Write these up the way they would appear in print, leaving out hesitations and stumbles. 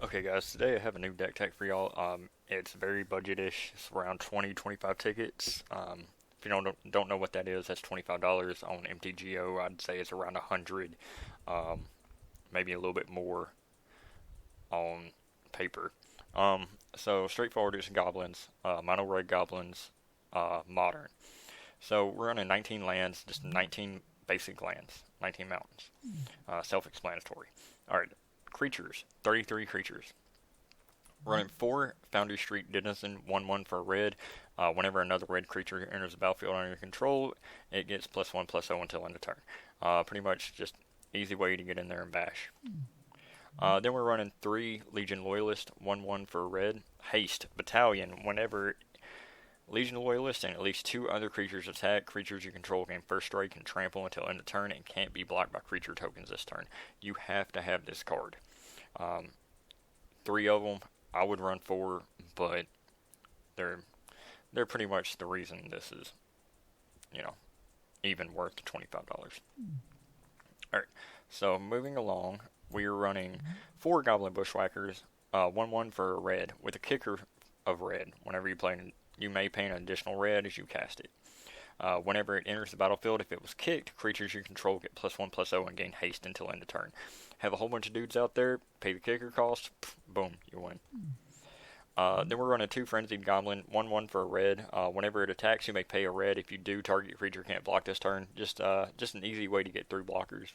Okay, guys, today I have a new deck tech for y'all. It's very budget-ish. It's around 20, 25 tickets. If you don't know what that is, that's $25 on MTGO. I'd say it's around 100, um, maybe a little bit more on paper. So straightforward is Goblins, mono red Goblins, modern. So we're running 19 lands, just 19 basic lands, 19 mountains. Self-explanatory. All right, creatures, 33 creatures. Running 4 Foundry Street Denizen, 1/1 for a red. Whenever another red creature enters the battlefield under your control, it gets +1/+0 until end of turn. Pretty much just easy way to get in there and bash. Then we're running 3 Legion Loyalist, 1/1 for a red. Haste Battalion. Whenever Legion Loyalist and at least 2 other creatures attack, creatures you control gain first strike and trample until end of turn and can't be blocked by creature tokens this turn. You have to have this card. 3 of them. I would run 4, but they're pretty much the reason this is, you know, even worth the $25. Alright, so moving along, we are running 4 Goblin Bushwhackers, 1/1 for a red, with a kicker of red. Whenever you play, you may pay an additional red as you cast it. Whenever it enters the battlefield, if it was kicked, creatures you control get +1/+0 and gain haste until end of turn. Have a whole bunch of dudes out there, pay the kicker cost, boom, you win. Then we're running 2 Frenzied Goblin, 1/1 for a red. Whenever it attacks, you may pay a red. If you do, target creature can't block this turn. Just an easy way to get through blockers.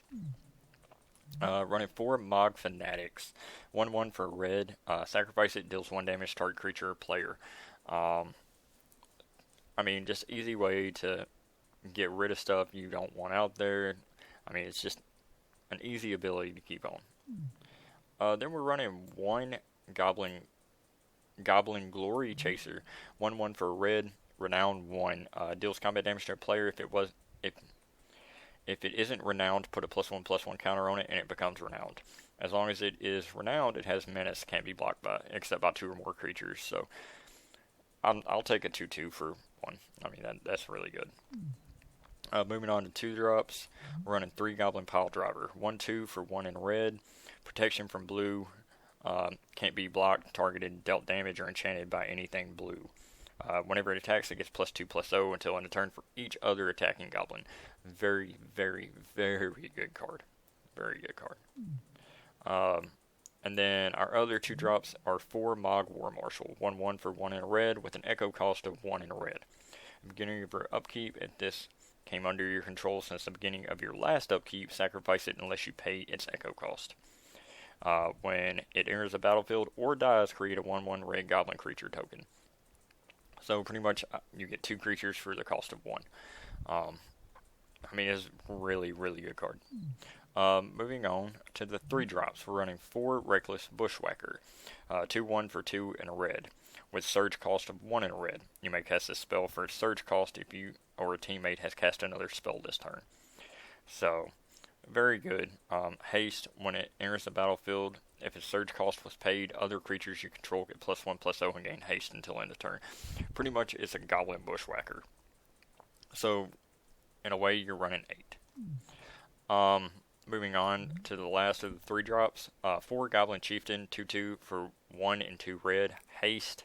Running 4 Mog Fanatics, 1/1 for a red. Sacrifice it, deals 1 damage to target creature or player. Just easy way to get rid of stuff you don't want out there. It's just an easy ability to keep on. Then we're running 1 Goblin Glory Chaser, 1/1 for a red, renowned 1. Deals combat damage to a player if it isn't renowned, put a +1/+1 counter on it and it becomes renowned. As long as it is renowned, it has menace, can't be blocked by except by 2 or more creatures. So I'll take a 2/2 for 1. That's really good. Moving on to 2 drops, we're running 3 Goblin Pile Driver, 1/2 for 1 in red, protection from blue, can't be blocked, targeted, dealt damage, or enchanted by anything blue. Whenever it attacks, it gets +2/+0 until end of turn for each other attacking goblin. Very, very, very good card. Very good card. And then our other 2 drops are 4 Mog War Marshal, 1/1 for 1 in a red with an echo cost of 1 in a red. At the beginning of your upkeep, if this came under your control since the beginning of your last upkeep, sacrifice it unless you pay its echo cost. When it enters the battlefield or dies, create a 1/1 red goblin creature token. So pretty much you get 2 creatures for the cost of 1. It's really, really good card. Moving on to the 3 drops, we're running 4 Reckless Bushwhacker, 2/1 for 2 in a red, with surge cost of 1 in a red. You may cast this spell for surge cost if you or a teammate has cast another spell this turn. So, very good. Haste, when it enters the battlefield, if its surge cost was paid, other creatures you control get +1/+0 and gain haste until end of turn. Pretty much it's a Goblin Bushwhacker. So, in a way, you're running 8. Moving on to the last of the 3 drops, 4 Goblin Chieftain, 2/2 for 1 and 2 red, haste.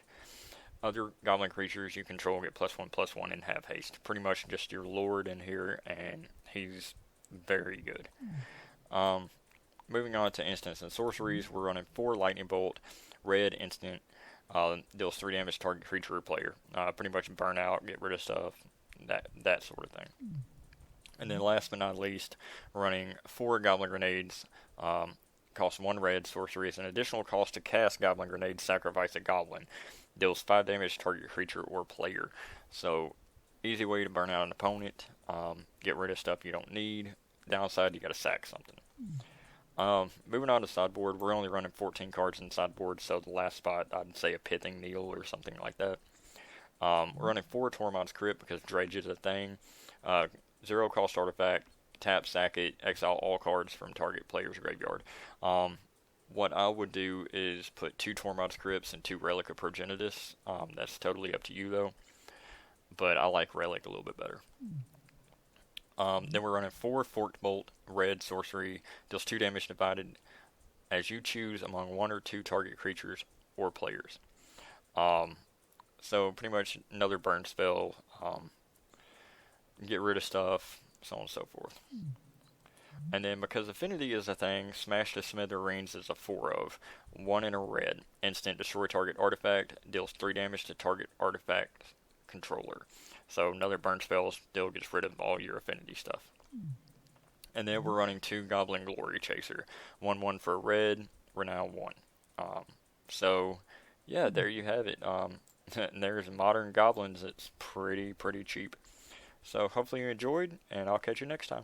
Other goblin creatures you control get +1/+1 and have haste. Pretty much just your lord in here, and he's very good. Moving on to instants and sorceries, we're running 4 Lightning Bolt, red instant, deals 3 damage to target creature or player. Pretty much burn out, get rid of stuff, that sort of thing. And then last but not least, running 4 Goblin Grenades, cost 1 red, sorcery is an additional cost to cast Goblin Grenades, sacrifice a goblin. Deals 5 damage to target creature or player. So, easy way to burn out an opponent, get rid of stuff you don't need. Downside, you gotta sack something. Moving on to sideboard, we're only running 14 cards in sideboard, so the last spot, I'd say a Pithing Needle or something like that. We're running 4 Tormod's Crypt because Dredge is a thing. 0 cost artifact, tap, sack it, exile all cards from target player's graveyard. What I would do is put 2 Tormod's Crypts and 2 Relic of Progenitus. That's totally up to you though, but I like Relic a little bit better. Then we're running 4 Forked Bolt, red sorcery, deals 2 damage divided as you choose among one or two target creatures or players. Um, so pretty much another burn spell. Get rid of stuff, so on and so forth. And then because affinity is a thing, Smash to Smithereens is a 4 of. 1 in a red. Instant destroy target artifact, deals 3 damage to target artifact controller. So another burn spell still gets rid of all your affinity stuff. And then we're running 2 Goblin Glory Chaser. 1/1 for red, renown 1. So yeah, there you have it. There's modern goblins. It's pretty cheap. So hopefully you enjoyed, and I'll catch you next time.